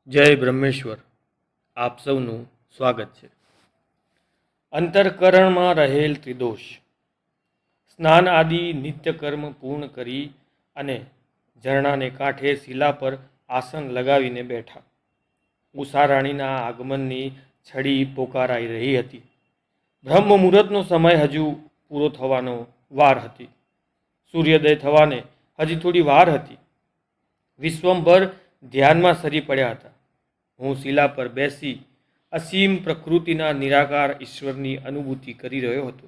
જય બ્રહ્મેશ્વર. આપ સૌનું સ્વાગત છે. અંતરકરણમાં રહેલ ત્રિદોષ. સ્નાન આદિ નિત્યકર્મ પૂર્ણ કરી અને ઝરણાને કાંઠે શિલા પર આસન લગાવીને બેઠા. ઉષા રાણીના આગમનની છડી પોકારાઈ રહી હતી. બ્રહ્મ મુહૂર્તનો સમય હજુ પૂરો થવાનો વાર હતી. સૂર્યોદય થવાને હજી થોડી વાર હતી. વિશ્વંભર ધ્યાનમાં સરી પડ્યા હતા. હું શિલા પર બેસી અસીમ પ્રકૃતિના નિરાકાર ઈશ્વરની અનુભૂતિ કરી રહ્યો હતો.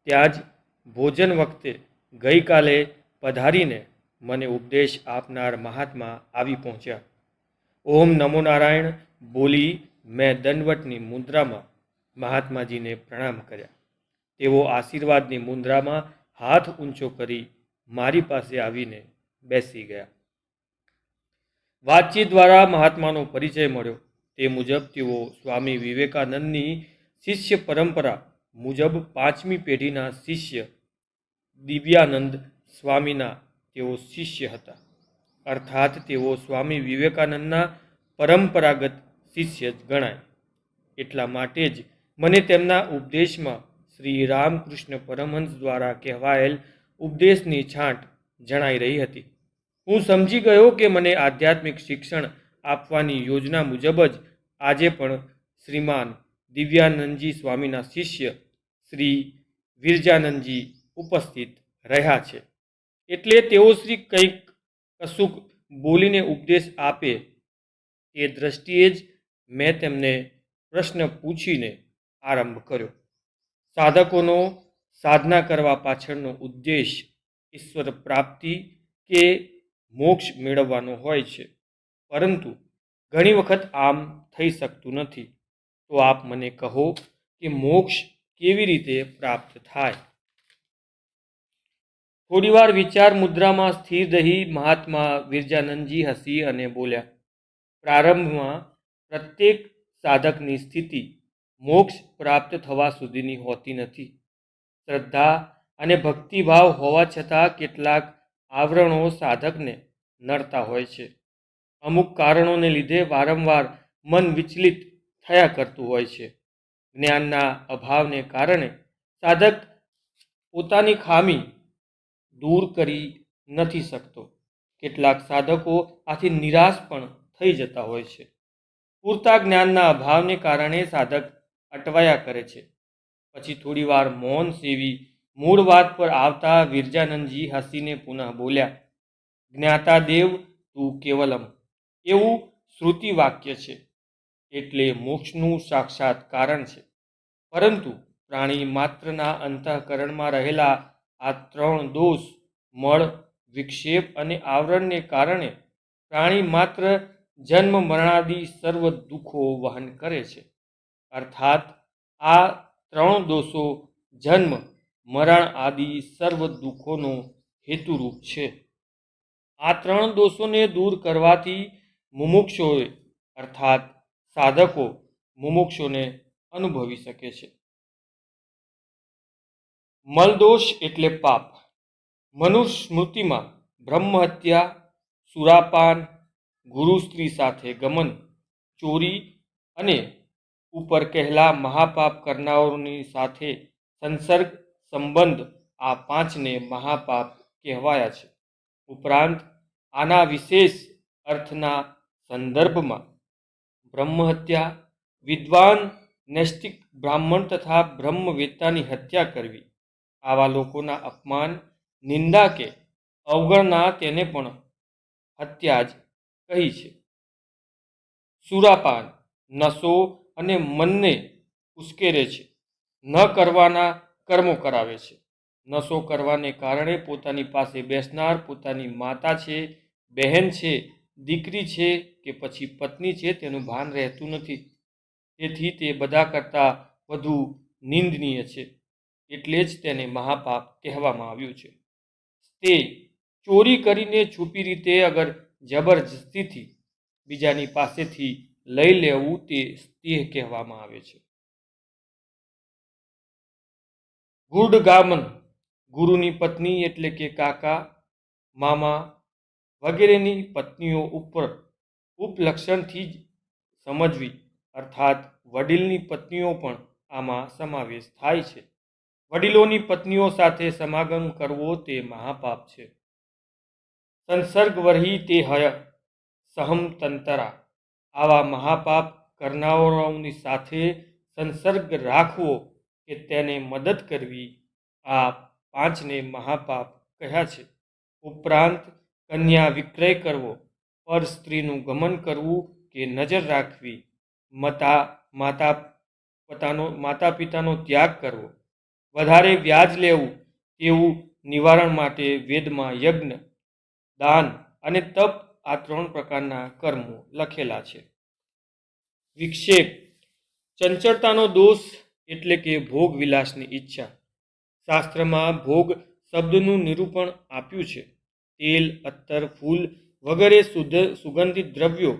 ત્યાં જ ભોજન વખતે ગઈકાલે પધારીને મને ઉપદેશ આપનાર મહાત્મા આવી પહોંચ્યા. ઓમ નમો નારાયણ બોલી મેં દંડવટની મુદ્રામાં મહાત્માજીને પ્રણામ કર્યા. તેઓ આશીર્વાદની મુદ્રામાં હાથ ઊંચો કરી મારી પાસે આવીને બેસી ગયા. વાતચીત દ્વારા મહાત્માનો પરિચય મળ્યો. તે મુજબ તેઓ સ્વામી વિવેકાનંદની શિષ્ય પરંપરા મુજબ 5મી પેઢીના શિષ્ય દિવ્યાનંદ સ્વામીના તેઓ શિષ્ય હતા. અર્થાત તેઓ સ્વામી વિવેકાનંદના પરંપરાગત શિષ્ય જ ગણાય. એટલા માટે જ મને તેમના ઉપદેશમાં શ્રી રામકૃષ્ણ પરમહંસ દ્વારા કહેવાયેલ ઉપદેશની છાંટ જણાઈ રહી હતી. હું સમજી ગયો કે મને આધ્યાત્મિક શિક્ષણ આપવાની યોજના મુજબ જ આજે પણ શ્રીમાન દિવ્યાનંદજી સ્વામીના શિષ્ય શ્રી વિરજાનંદજી ઉપસ્થિત રહ્યા છે. એટલે તેઓ શ્રી કંઈક કશુંક બોલીને ઉપદેશ આપે તે દ્રષ્ટિએ જ મેં તેમને પ્રશ્ન પૂછીને આરંભ કર્યો. સાધકોનો સાધના કરવા પાછળનો ઉદ્દેશ ઈશ્વર પ્રાપ્તિ કે મોક્ષ મેળવવાનો હોય છે, પરંતુ ઘણી વખત આમ થઈ શકતું નથી. તો આપ મને કહો કે મોક્ષ કેવી રીતે પ્રાપ્ત થાય? થોડીવાર વિચાર મુદ્રામાં સ્થિર રહી મહાત્મા વિરજાનંદજી હસી અને બોલ્યા. પ્રારંભમાં પ્રત્યેક સાધકની સ્થિતિ મોક્ષ પ્રાપ્ત થવા સુધીની હોતી નથી. શ્રદ્ધા અને ભક્તિભાવ હોવા છતાં કેટલાક આવરણો સાધકને નડતા હોય છે. અમુક કારણોને લીધે વારંવાર મન વિચલિત થયા કરતું હોય છે. જ્ઞાનના અભાવને કારણે સાધક પોતાની ખામી દૂર કરી નથી શકતો. કેટલાક સાધકો આથી નિરાશ પણ થઈ જતા હોય છે. પૂરતા જ્ઞાનના અભાવને કારણે સાધક અટવાયા કરે છે. પછી થોડીવાર મૌન સેવી મૂળ વાત પર આવતા વિરજાનંદજી હસીને પુનઃ બોલ્યા. જ્ઞાતા દેવ તું કેવલમ એવું શ્રુતિ વાક્ય છે, એટલે મોક્ષનું સાક્ષાત કારણ છે. પરંતુ પ્રાણી માત્રના અંતઃકરણમાં રહેલા આ 3 દોષ મળ, વિક્ષેપ અને આવરણને કારણે પ્રાણી માત્ર જન્મ મરણાદિ સર્વ દુઃખો વહન કરે છે. અર્થાત આ 3 દોષો જન્મ મરણ આદિ સર્વ દુઃખોનો હેતુરૂપ છે. આ 3 દોષોને દૂર કરવાથી મુમુક્ષોએ અર્થાત સાધકો મુમુક્ષોને અનુભવી શકે છે. મલદોષ એટલે પાપ. મનુસ્મૃતિમાં બ્રહ્મહત્યા, સુરાપાન, ગુરુ સ્ત્રી સાથે ગમન, ચોરી અને ઉપર કહેલા મહાપાપ કરનારોની સાથે સંસર્ગ સંબંધ આ 5ને મહાપાપ કહેવાયા છે. ઉપરાંત આના વિશેષ અર્થના સંદર્ભમાં બ્રહ્મહત્યા, વિદ્વાન નૈષ્ટિક બ્રાહ્મણ તથા બ્રહ્મવેત્તાની હત્યા કરવી, આવા લોકોના અપમાન, નિંદા કે અવગણના તેને પણ હત્યા જ કહી છે. સુરાપાન નશો અને મનને ઉશ્કેરે છે, ન કરવાના કર્મો કરાવે છે. નશો કરવાને કારણે પોતાની પાસે બેસનાર પોતાની માતા છે, બહેન છે, દીકરી છે કે પછી પત્ની છે તેનું ભાન રહેતું નથી. તેથી તે બધા કરતાં વધુ નિંદનીય છે. એટલે જ તેને મહાપાપ કહેવામાં આવ્યું છે. તે ચોરી કરીને છુપી રીતે અગર જબરજસ્તીથી બીજાની પાસેથી લઈ લેવું તે સ્નેહ કહેવામાં આવે છે. ગુર્ડગામન ગુરુની પત્ની એટલે કે કાકા, મામા વગેરેની પત્નીઓ ઉપર ઉપલક્ષણથી જ સમજવી, અર્થાત વડીલની પત્નીઓ પણ આમાં સમાવેશ થાય છે. વડીલોની પત્નીઓ સાથે સમાગમ કરવો તે મહાપાપ છે. સંસર્ગવર્હી તે હય સહમ તંતરા. આવા મહાપાપ કરનારાઓની સાથે સંસર્ગ રાખવો કે તેને મદદ કરવી, આ 5ને મહાપાપ કહ્યા છે. ઉપરાંત કન્યા વિક્રય કરવો, પર સ્ત્રીનું ગમન કરવું કે નજર રાખવી, માતા પિતાનો ત્યાગ કરવો, વધારે વ્યાજ લેવું તેવું નિવારણ માટે વેદમાં યજ્ઞ, દાન અને તપ આ 3 પ્રકારના કર્મો લખેલા છે. વિક્ષેપ. ચંચળતાનો દોષ એટલે કે ભોગ વિલાસની ઈચ્છા. શાસ્ત્રમાં ભોગ શબ્દનું નિરૂપણ આપ્યું છે. તેલ, અત્તર, ફૂલ વગેરે સુગંધિત દ્રવ્યો,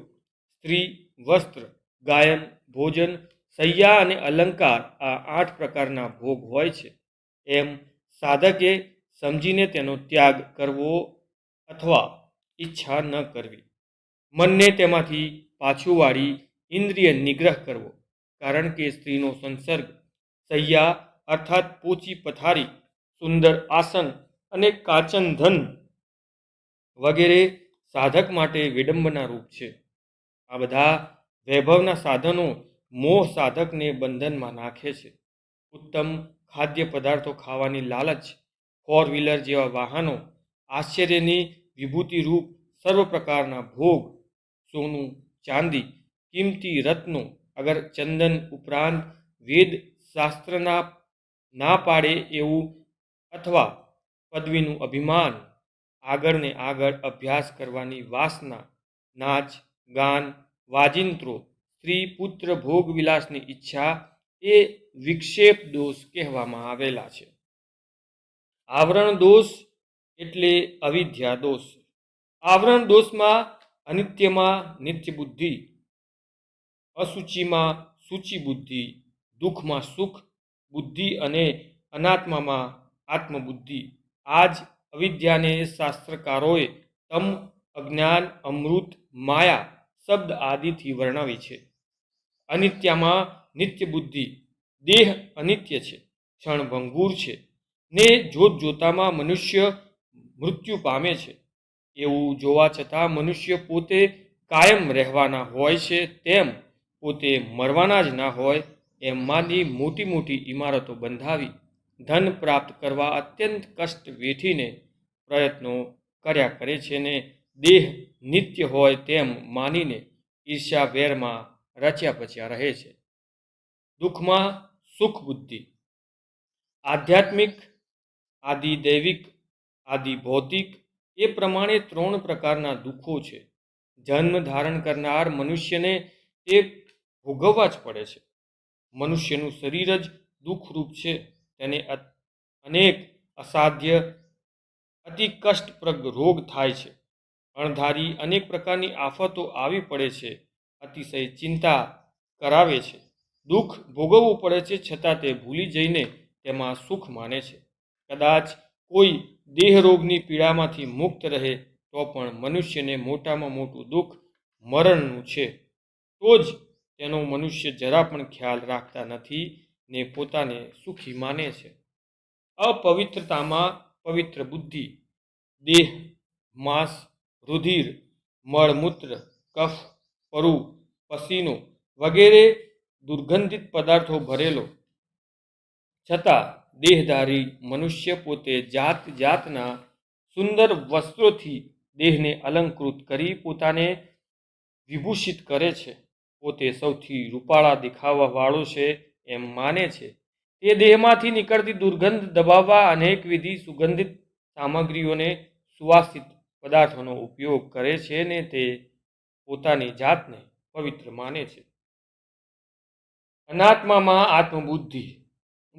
સ્ત્રી, વસ્ત્ર, ગાયન, ભોજન, શૈયા અને અલંકાર આ 8 પ્રકારના ભોગ હોય છે. એમ સાધકે સમજીને તેનો ત્યાગ કરવો અથવા ઈચ્છા ન કરવી. મનને તેમાંથી પાછું વાળી ઇન્દ્રિય નિગ્રહ કરવો, કારણ કે સ્ત્રીનો સંસર્ગ, શૈયા અર્થાત પોચી પથારી, સુંદર આસન અને કાંચન ધન વગેરે સાધક માટે વિડંબના રૂપ છે. આ બધા વૈભવના સાધનો મોહ સાધકને બંધનમાં નાખે છે. ઉત્તમ ખાદ્ય પદાર્થો ખાવાની લાલચ, 4 વ્હીલર જેવા વાહનો, આશ્ચર્યની વિભૂતિ રૂપ સર્વ પ્રકારના ભોગ, સોનું, ચાંદી, કિંમતી રત્નો, અગર ચંદન ઉપરાંત વેદ શાસ્ત્રના ના પાડે એવું અથવા પદવીનું અભિમાન, આગળ ને આગળ અભ્યાસ કરવાની વાસના, નાચ, ગાન, વાજિંત્રો, સ્ત્રી, પુત્ર, ભોગ વિલાસની ઈચ્છા એ વિક્ષેપ દોષ કહેવામાં આવેલા છે. આવરણ દોષ એટલે અવિદ્યા દોષ. આવરણ દોષમાં અનિત્યમાં નિત્ય બુદ્ધિ, અસુચિમાં સૂચિ બુદ્ધિ, દુઃખમાં સુખ બુદ્ધિ અને અનાત્મામાં આત્મબુદ્ધિ. આ જ અવિદ્યાને શાસ્ત્રકારોએ તમ, અજ્ઞાન, અમૃત, માયા શબ્દ આદિથી વર્ણવી છે. અનિત્યમાં નિત્ય બુદ્ધિ. દેહ અનિત્ય છે, ક્ષણભંગુર છે ને જોતજોતામાં મનુષ્ય મૃત્યુ પામે છે. એવું જોવા છતાં મનુષ્ય પોતે કાયમ રહેવાના હોય છે, તેમ પોતે મરવાના જ ના હોય એમ માની મોટી મોટી ઇમારતો બંધાવી ધન પ્રાપ્ત કરવા અત્યંત કષ્ટ વેઠીને પ્રયત્નો કર્યા કરે છે ને દેહ નિત્ય હોય તેમ માનીને ઈર્ષ્યા વેરમાં રચ્યા પચ્યા રહે છે. દુઃખમાં સુખ બુદ્ધિ. આધ્યાત્મિક, આદિ દૈવિક, આદિ ભૌતિક એ પ્રમાણે 3 પ્રકારના દુઃખો છે. જન્મ ધારણ કરનાર મનુષ્યને તે ભોગવવા જ પડે છે. મનુષ્યનું શરીર જ દુઃખરૂપ છે. તેને અનેક અસાધ્ય અતિ કષ્ટપ્રદ રોગ થાય છે. અણધારી અનેક પ્રકારની આફતો આવી પડે છે. અતિશય ચિંતા કરાવે છે. દુઃખ ભોગવવું પડે છે, છતાં તે ભૂલી જઈને તેમાં સુખ માને છે. કદાચ કોઈ દેહરોગની પીડામાંથી મુક્ત રહે તો પણ મનુષ્યને મોટામાં મોટું દુઃખ મરણનું છે. તો જ તેનો મનુષ્ય જરા પણ ખ્યાલ રાખતા નથી ને પોતાને સુખી માને છે. અપવિત્રતામાં પવિત્ર બુદ્ધિ. દેહ, માંસ, રુધિર, મળમૂત્ર, કફ, પરુ, પસીનો વગેરે દુર્ગંધિત પદાર્થો ભરેલો, છતાં દેહધારી મનુષ્ય પોતે જાત જાતના સુંદર વસ્ત્રોથી દેહને અલંકૃત કરી પોતાને વિભૂષિત કરે છે. પોતે સૌથી રૂપાળા દેખાવાવાળો છે એમ માને છે. તે દેહમાંથી નીકળતી દુર્ગંધ દબાવવા અનેકવિધ સુગંધિત સામગ્રીઓને, સુવાસિત પદાર્થોનો ઉપયોગ કરે છે ને તે પોતાની જાતને પવિત્ર માને છે. અનાત્મામાં આત્મબુદ્ધિ.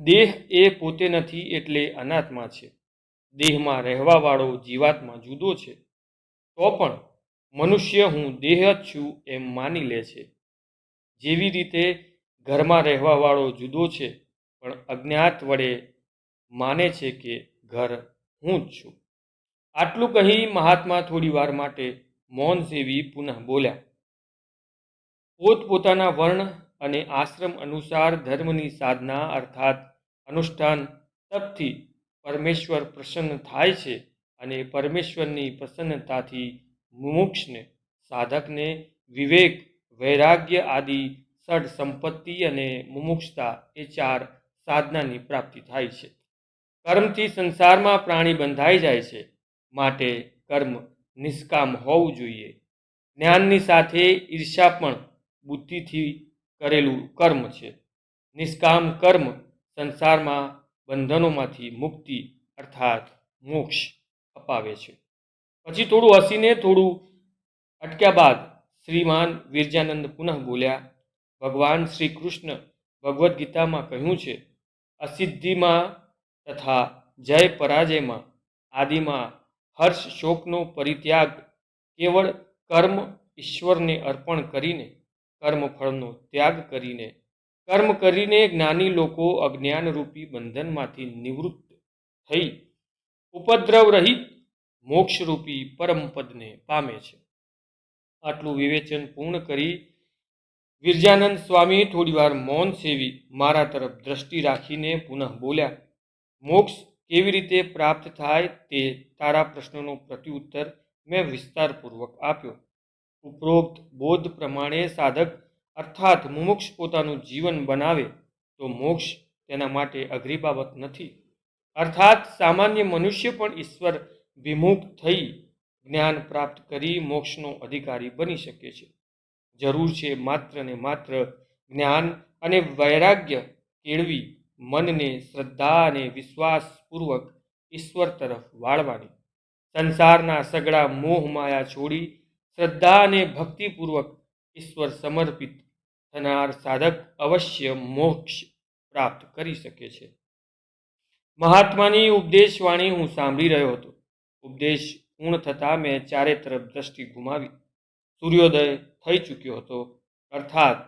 દેહ એ પોતે નથી એટલે અનાત્મા છે. દેહમાં રહેવાવાળો જીવાત્મા જુદો છે, તો પણ મનુષ્ય હું દેહ જ છું એમ માની લે છે. જેવી રીતે ઘરમાં રહેવાવાળો જુદો છે પણ અજ્ઞાત વડે માને છે કે ઘર હું જ છું. આટલું કહી મહાત્મા થોડી વાર માટે મૌન સેવી પુનઃ બોલ્યા. પોતપોતાના વર્ણ અને આશ્રમ અનુસાર ધર્મની સાધના અર્થાત અનુષ્ઠાન તપથી પરમેશ્વર પ્રસન્ન થાય છે અને પરમેશ્વરની પ્રસન્નતાથી મુમુક્ષને સાધકને વિવેક વૈરાગ્ય આદિ ષડ સંપત્તિ અને મુમુક્ષતા એ ચાર સાધનાની પ્રાપ્તિ થાય છે. કર્મથી સંસારમાં પ્રાણી બંધાઈ જાય છે, માટે કર્મ નિષ્કામ હોવું જોઈએ. જ્ઞાનની સાથે ઈર્ષા પણ બુદ્ધિથી કરેલું કર્મ છે. નિષ્કામ કર્મ સંસારમાં બંધનોમાંથી મુક્તિ અર્થાત મોક્ષ અપાવે છે. પછી થોડું હસીને થોડું અટક્યા બાદ શ્રીમાન વિરજાનંદ પુનઃ બોલ્યા, ભગવાન શ્રી કૃષ્ણ ભગવદ્ ગીતામાં કહ્યું છે, અસિદ્ધિમાં તથા જય પરાજયમાં આદિમાં હર્ષ શોકનો પરિત્યાગ કેવળ કર્મ ઈશ્વરને અર્પણ કરીને કર્મફળનો ત્યાગ કરીને કર્મ કરીને જ્ઞાની લોકો અજ્ઞાનરૂપી બંધનમાંથી નિવૃત્ત થઈ ઉપદ્રવ રહિત મોક્ષરૂપી પરમપદને પામે છે. આટલું વિવેચન પૂર્ણ કરી વિરજાનંદ સ્વામી થોડીવાર મૌન સેવી મારા તરફ દ્રષ્ટિ રાખીને પુનઃ બોલ્યા, મોક્ષ કેવી રીતે પ્રાપ્ત થાય તે તારા પ્રશ્નનો પ્રત્યુત્તર મેં વિસ્તારપૂર્વક આપ્યો. ઉપરોક્ત બોધ પ્રમાણે સાધક અર્થાત મુમુક્ષ પોતાનું જીવન બનાવે તો મોક્ષ તેના માટે અઘરી બાબત નથી. અર્થાત સામાન્ય મનુષ્ય પણ ઈશ્વર વિમુખ થઈ જ્ઞાન પ્રાપ્ત કરી મોક્ષનો અધિકારી બની શકે છે. જરૂર છે માત્ર ને માત્ર જ્ઞાન અને વૈરાગ્ય કેળવી મનને શ્રદ્ધા અને વિશ્વાસપૂર્વક ઈશ્વર તરફ વાળવાની. સંસારના સગળા મોહ માયા છોડી શ્રદ્ધા અને ભક્તિપૂર્વક ઈશ્વર સમર્પિત થનાર સાધક અવશ્ય મોક્ષ પ્રાપ્ત કરી શકે છે. મહાત્માની ઉપદેશવાણી હું સાંભળી રહ્યો હતો. ઉપદેશ પૂર્ણ થતાં મેં ચારે તરફ દ્રષ્ટિ ગુમાવી. સૂર્યોદય થઈ ચૂક્યો હતો, અર્થાત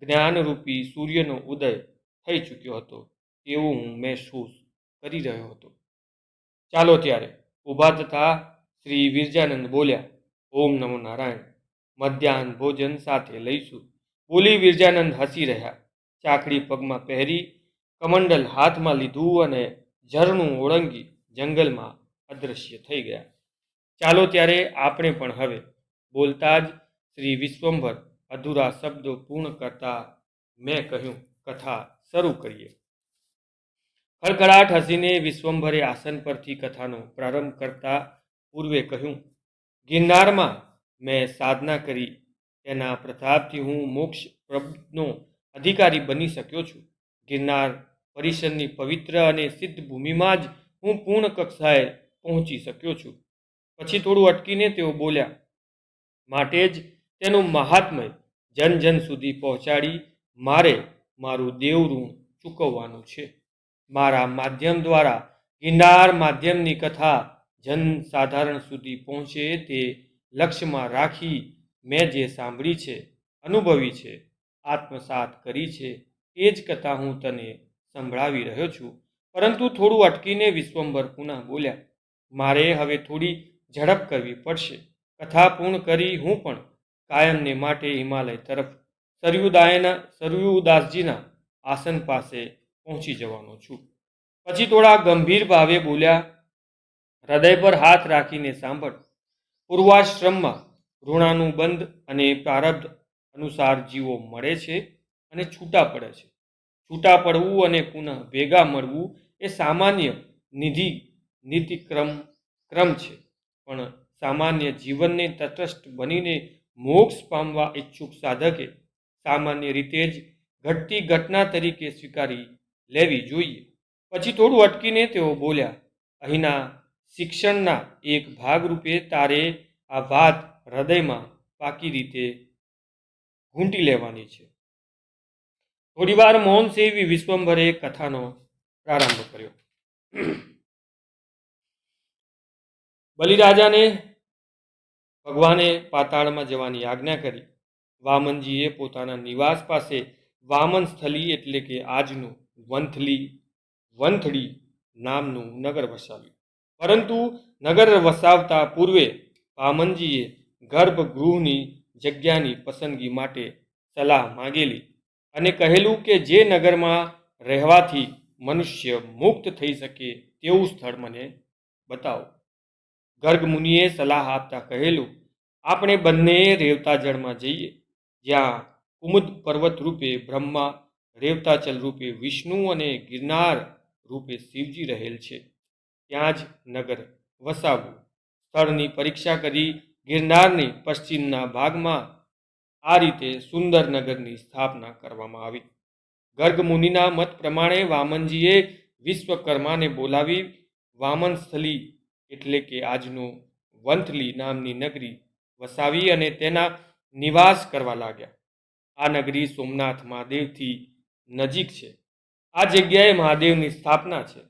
જ્ઞાનરૂપી સૂર્યનો ઉદય થઈ ચૂક્યો હતો એવું હું મહેસૂસ કરી રહ્યો હતો. ચાલો ત્યારે. ઊભા થતા શ્રી વિરજાનંદ બોલ્યા, ઓમ નમો નારાયણ. મધ્યાહન ભોજન સાથે લઈશું. બોલી વિરજાનંદ હસી રહ્યા. ચાકડી પગમાં પહેરી, કમંડલ હાથમાં લીધું અને ઝરણું ઓળંગી જંગલમાં અદૃશ્ય થઈ ગયા. ચાલો ત્યારે આપણે પણ હવે બોલતા જ શ્રી વિશ્વંભર અધૂરા શબ્દો પૂર્ણ કરતા મેં કહ્યું, કથા શરૂ કરીએ. ખડખડાટ હસીને વિશ્વંભરે આસન પરથી કથાનો પ્રારંભ કરતા પૂર્વે કહ્યું, ગિરનારમાં મેં સાધના કરી તેના પ્રતાપથી હું મોક્ષ પ્રદનો અધિકારી બની શક્યો છું. ગિરનાર પરિસરની પવિત્ર અને સિદ્ધ ભૂમિમાં જ હું પૂર્ણ કક્ષાએ પહોંચી શક્યો છું. પછી થોડું અટકીને તેઓ બોલ્યા, માટે જ તેનું મહાત્મય જન જન સુધી પહોંચાડી મારે મારું દેવ ઋણ ચૂકવવાનું છે. મારા માધ્યમ દ્વારા ગિરનાર માધ્યમની કથા જન સાધારણ સુધી પહોંચે તે લક્ષ્યમાં રાખી મેં જે સાંભળી છે, અનુભવી છે, આત્મસાત કરી છે એ જ કથા હું તને સંભળાવી રહ્યો છું. પરંતુ થોડું અટકીને વિશ્વંભર પુનઃ બોલ્યા, મારે હવે થોડી ઝડપ કરવી પડશે. કથા પૂર્ણ કરી હું પણ કાયમને માટે હિમાલય તરફ સરયુદાસજીના આસન પાસે પહોંચી જવાનો છું. પછી થોડા ગંભીર ભાવે બોલ્યા, હૃદય પર હાથ રાખીને સાંભળ. પૂર્વાશ્રમમાં ઋણાનુબંધ અને પ્રારબ્ધ અનુસાર જીવો મળે છે અને છૂટા પડે છે. છૂટા પડવું અને પુનઃ ભેગા મળવું એ સામાન્ય નીતિક્રમ છે. પણ સામાન્ય જીવનને તટસ્થ બનીને મોક્ષ પામવા ઈચ્છુક સાધકે સામાન્ય રીતે જ ઘટતી ઘટના તરીકે સ્વીકારી લેવી જોઈએ. પછી થોડું અટકીને તેઓ બોલ્યા, અહીંના શિક્ષણના એક ભાગરૂપે તારે આ વાત હૃદયમાં પાકી રીતે ઘૂંટી લેવાની છે. થોડીવાર મૌન સેવી વિશ્વંભરે કથાનો પ્રારંભ કર્યો. બલિરાજાને ભગવાને પાતાળમાં જવાની આજ્ઞા કરી. વામનજીએ પોતાના નિવાસ પાસે વામન સ્થલી એટલે કે આજનું વંથલી નામનું નગર વસાવ્યું. પરંતુ નગર વસાવતા પૂર્વે વામનજીએ ગર્ભગૃહની જગ્યાની પસંદગી માટે સલાહ માંગેલી અને કહેલું કે જે નગરમાં રહેવાથી મનુષ્ય મુક્ત થઈ શકે તેવું સ્થળ મને બતાવો. ગર્ગ મુનિએ સલાહ આપતા કહેલું, આપણે બંને રેવતાજળમાં જઈએ, જ્યાં કુમુદ પર્વત રૂપે બ્રહ્મા, રેવતાચલ રૂપે વિષ્ણુ અને ગિરનાર રૂપે શિવજી રહેલ છે. ત્યાં જ નગર વસાવવું. સ્થળની પરીક્ષા કરી ગિરનારની પશ્ચિમના ભાગમાં આ રીતે સુંદર નગરની સ્થાપના કરવામાં આવી. ગર્ગ મુનિના મત પ્રમાણે વામનજીએ વિશ્વકર્માને બોલાવી વામનસ્થલી એટલે કે આજનું વંથલી નામની નગરી વસાવી અને તેના નિવાસ કરવા લાગ્યા. આ નગરી સોમનાથ મહાદેવથી નજીક છે. આ જગ્યાએ મહાદેવની સ્થાપના છે.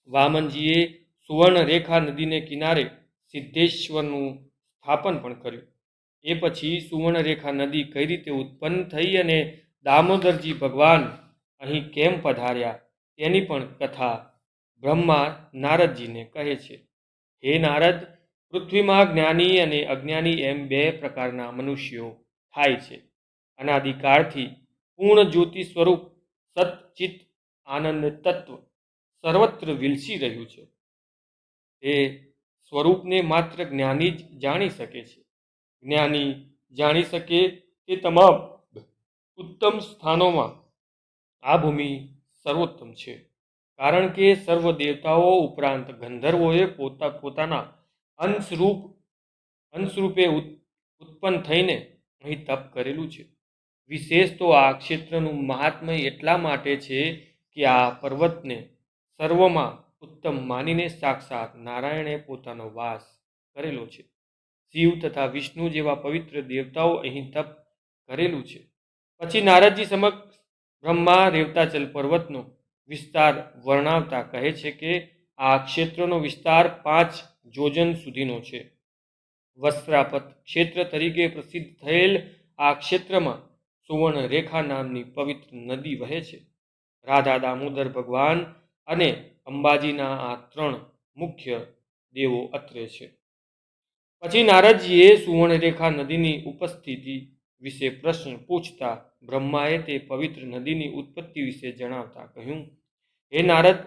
વામનજીએ સુવર્ણરેખા નદીને કિનારે સિદ્ધેશ્વરનું સ્થાપન પણ કર્યું. એ પછી સુવર્ણરેખા નદી કઈ રીતે ઉત્પન્ન થઈ અને દામોદરજી ભગવાન અહીં કેમ પધાર્યા તેની પણ કથા બ્રહ્મા નારદજીને કહે છે. હે નારદ, પૃથ્વીમાં જ્ઞાની અને અજ્ઞાની એમ બે પ્રકારના મનુષ્યો થાય છે. અનાદિકાળથી પૂર્ણ જ્યોતિ સ્વરૂપ સતચિત આનંદ તત્વ સર્વત્ર વિલસી રહ્યું છે. એ સ્વરૂપને માત્ર જ્ઞાની જ જાણી શકે છે. જ્ઞાની જાણી શકે તે તમામ ઉત્તમ સ્થાનોમાં આ ભૂમિ સર્વોત્તમ છે. કારણ કે સર્વ દેવતાઓ ઉપરાંત ગંધર્વોએ પોતાના અંશરૂપે ઉત્પન્ન થઈને અહીં તપ કરેલું છે. વિશેષ તો આ ક્ષેત્રનું મહાત્મ્ય એટલા માટે છે કે આ પર્વતને સર્વમાં ઉત્તમ માનીને સાક્ષાત નારાયણે પોતાનો વાસ કરેલો છે. શિવ તથા વિષ્ણુ જેવા પવિત્ર દેવતાઓ અહીં તપ કરેલું છે. પછી નારદજી સમક્ષ બ્રહ્મા રેવતાચલ પર્વતનો વિસ્તાર વર્ણવતા કહે છે કે આ ક્ષેત્રનો વિસ્તાર 5 યોજન સુધીનો છે. વસ્ત્રાપત ક્ષેત્ર તરીકે પ્રસિદ્ધ થયેલ આ ક્ષેત્રમાં સુવર્ણ રેખા નામની પવિત્ર નદી વહે છે. રાધા, દામોદર ભગવાન અને અંબાજીના આ 3 મુખ્ય દેવો અત્રે છે. પછી નારદજીએ સુવર્ણરેખા નદીની ઉપસ્થિતિ વિશે પ્રશ્ન પૂછતા બ્રહ્માએ તે પવિત્ર નદીની ઉત્પત્તિ વિશે જણાવતા કહ્યું, હે નારદ,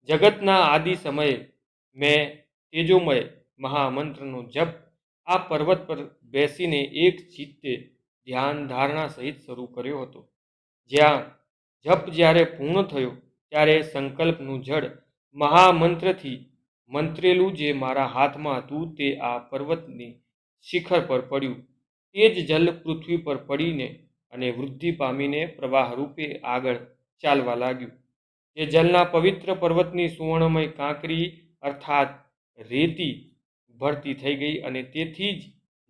જગતના આદિ સમયે મેં તેજોમય મહામંત્રનો જપ આ પર્વત પર બેસીને એક ચિત્તે ધ્યાન ધારણા સહિત શરૂ કર્યો હતો. જપ જ્યારે પૂર્ણ થયો ત્યારે સંકલ્પનું જળ મહામંત્રથી મંત્રેલું જે મારા હાથમાં હતું તે આ પર્વતની શિખર પર પડ્યું. તે જ જલ પૃથ્વી પર પડીને અને વૃદ્ધિ પામીને પ્રવાહ રૂપે આગળ ચાલવા લાગ્યું. તે જલના પવિત્ર પર્વતની સુવર્ણમય કાંકરી અર્થાત રેતી ભરતી થઈ ગઈ અને તેથી જ